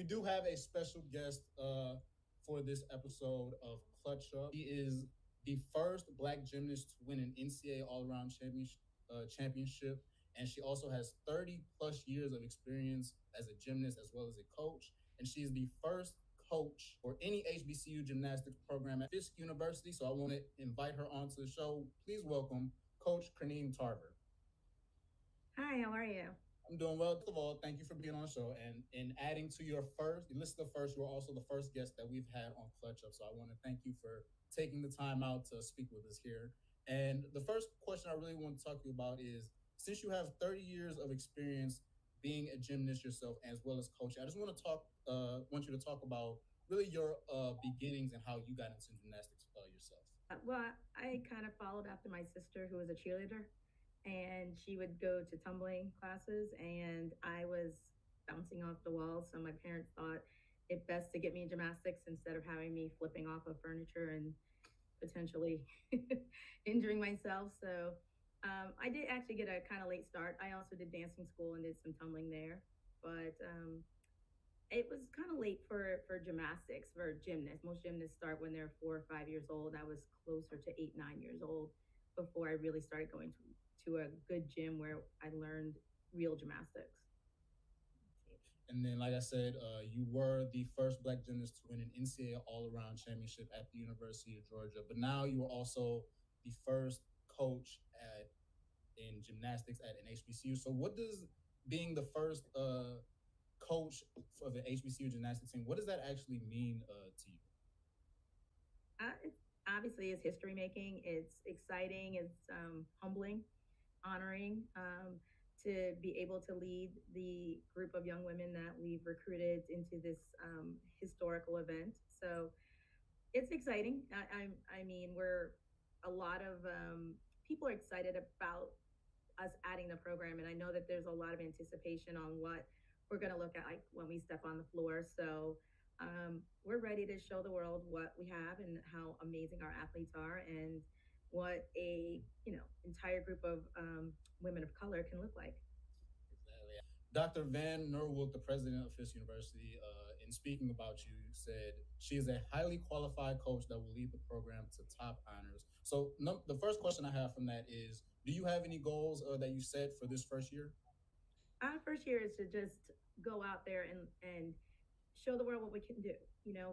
We do have a special guest for this episode of Clutch Up. She is the first Black gymnast to win an NCAA All-Around championship, and she also has 30 plus years of experience as a gymnast as well as a coach. And she is the first coach for any HBCU gymnastics program at Fisk University. So I want to invite her onto the show. Please welcome Coach Corrinne Tarver. Hi, how are you? I'm doing well. First of all, thank you for being on the show. And in adding to your list of first, you are also the first guest that we've had on Clutch Up. So I want to thank you for taking the time out to speak with us here. And the first question I really want to talk to you about is, since you have 30 years of experience being a gymnast yourself as well as coaching, I just want you to talk about really your beginnings and how you got into gymnastics yourself. Well, I kind of followed after my sister, who was a cheerleader, and she would go to tumbling classes, and I was bouncing off the walls. So my parents thought it best to get me in gymnastics instead of having me flipping off of furniture and potentially injuring myself. So I did actually get a kind of late start. I also did dancing school and did some tumbling there, but it was kind of late for gymnastics for gymnasts. Most gymnasts start when they're 4 or 5 years old. I was closer to 8, 9 years old before I really started going to a good gym where I learned real gymnastics. And then, like I said, you were the first Black gymnast to win an NCAA All-Around championship at the University of Georgia. But now you are also the first coach in gymnastics at an HBCU. So, what does being the first coach for the HBCU gymnastics team, what does that actually mean to you? Obviously, it's history making. It's exciting. It's humbling, honoring. To be able to lead the group of young women that we've recruited into this historical event. So it's exciting. I mean, we're a lot of people are excited about us adding the program, and I know that there's a lot of anticipation on what we're going to look at like when we step on the floor. So we're ready to show the world what we have and how amazing our athletes are, and what a entire group of women of color can look like. Exactly. Dr. Van Nerwook, the president of Fisk University, in speaking about you, said she is a highly qualified coach that will lead the program to top honors. So, the first question I have from that is, do you have any goals that you set for this first year? Our first year is to just go out there and show the world what we can do.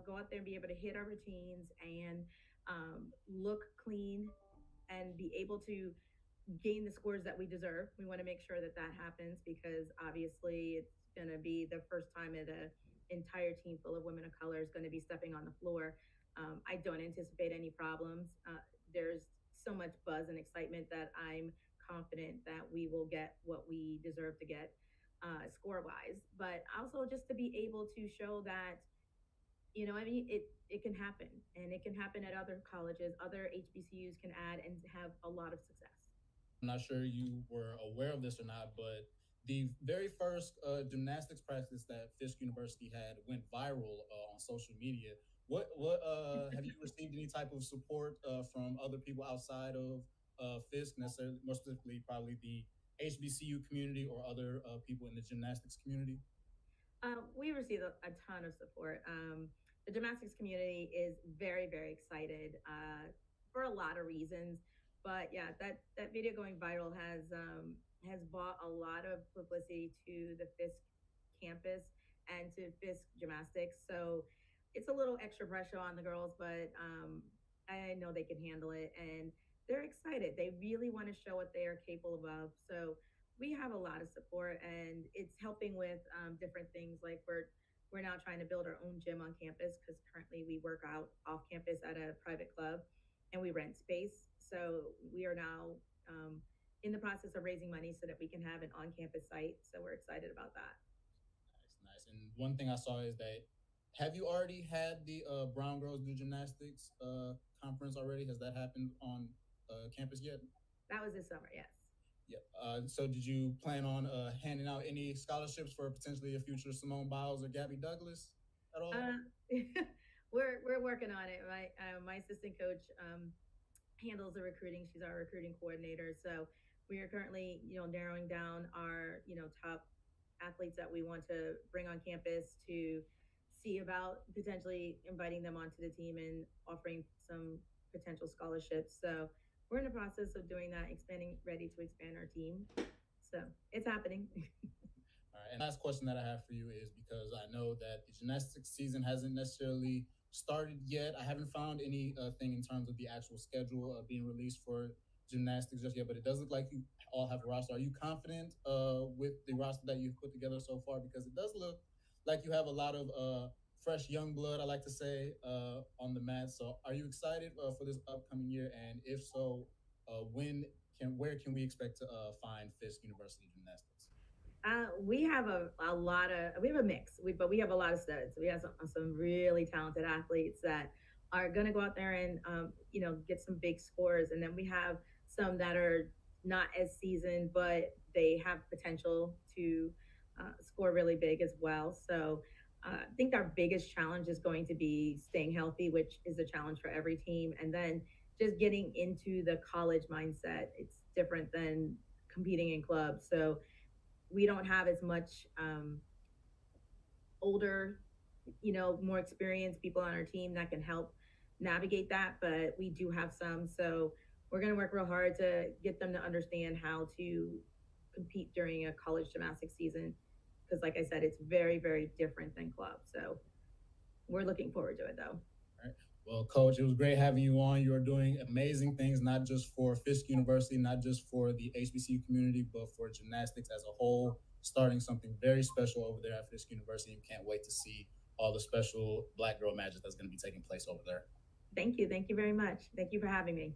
Go out there and be able to hit our routines and look clean and be able to gain the scores that we deserve. We want to make sure that that happens because obviously it's going to be the first time that an entire team full of women of color is going to be stepping on the floor. I don't anticipate any problems. There's so much buzz and excitement that I'm confident that we will get what we deserve to get score wise, but also just to be able to show that it can happen, and it can happen at other colleges. Other HBCUs can add and have a lot of success. I'm not sure you were aware of this or not, but the very first gymnastics practice that Fisk University had went viral on social media. What have you received any type of support from other people outside of Fisk, necessarily more specifically probably the HBCU community or other people in the gymnastics community? We received a ton of support. The gymnastics community is very, very excited for a lot of reasons. But yeah, that video going viral has brought a lot of publicity to the Fisk campus and to Fisk Gymnastics. So it's a little extra pressure on the girls, but I know they can handle it, and they're excited. They really want to show what they are capable of. So we have a lot of support, and it's helping with different things. Like we're now trying to build our own gym on campus because currently we work out off campus at a private club, and we rent space. So we are now in the process of raising money so that we can have an on-campus site. So we're excited about that. Nice, nice. And one thing I saw is that, have you already had the Brown Girls Do Gymnastics conference already? Has that happened on campus yet? That was this summer, yes. Yep. So did you plan on handing out any scholarships for potentially a future Simone Biles or Gabby Douglas at all? Uh, we're working on it. My assistant coach handles the recruiting. She's our recruiting coordinator. So we are currently narrowing down our top athletes that we want to bring on campus to see about potentially inviting them onto the team and offering some potential scholarships. So we're in the process of doing that, expanding, ready to expand our team. So it's happening. All right. And last question that I have for you is because I know that the gymnastics season hasn't necessarily started yet. I haven't found any thing in terms of the actual schedule being released for gymnastics just yet, but it does look like you all have a roster. Are you confident with the roster that you've put together so far? Because it does look like you have a lot of fresh young blood, I like to say, on the mat. So are you excited for this upcoming year? And if so, where can we expect to find Fisk University Gymnastics? We have a lot of we have a mix, but we have a lot of studs. We have some really talented athletes that are going to go out there and get some big scores, and then we have some that are not as seasoned, but they have potential to score really big as well. So I think our biggest challenge is going to be staying healthy, which is a challenge for every team, and then just getting into the college mindset. It's different than competing in clubs, so we don't have as much older, more experienced people on our team that can help navigate that, but we do have some. So we're going to work real hard to get them to understand how to compete during a college gymnastics season. Because, like I said, it's very, very different than club. So we're looking forward to it, though. All right. Well, Coach, it was great having you on. You are doing amazing things, not just for Fisk University, not just for the HBCU community, but for gymnastics as a whole, starting something very special over there at Fisk University. You can't wait to see all the special Black girl magic that's going to be taking place over there. Thank you. Thank you very much. Thank you for having me.